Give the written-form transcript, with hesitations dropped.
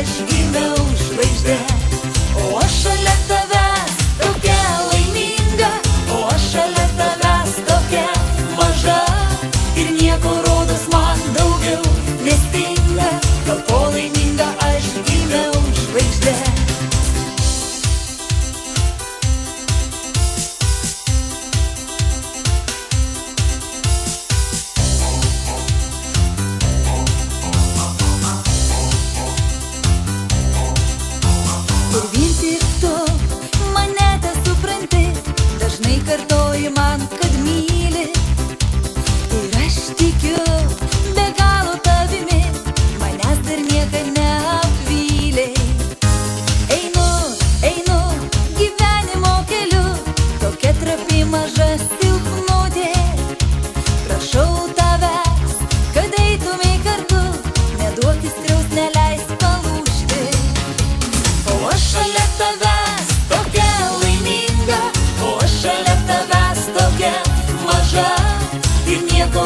aš gimiau žvaigždė. O aš šalia tavęs tokia laiminga, o aš šalia tavęs tokia maža. Ir nieko rodos man daugiau nestinga, gal po laiminga aš gimiau žvaigždė. Ir vien tik tu mane supranti, dažnai kartoji man, kad myli. Ir aš tikiu be galo tavimi, manęs dar niekad neapvylei. Einu, einu gyvenimo keliu, tokia trapi maža silpnutė. Prašau tavęs, kad eitumei kartu, neduok įskriaust, neleisk palūžti. O aš šalia tavęs tokia laiminga, o aš šalia tavęs tokia maža. Ir nieko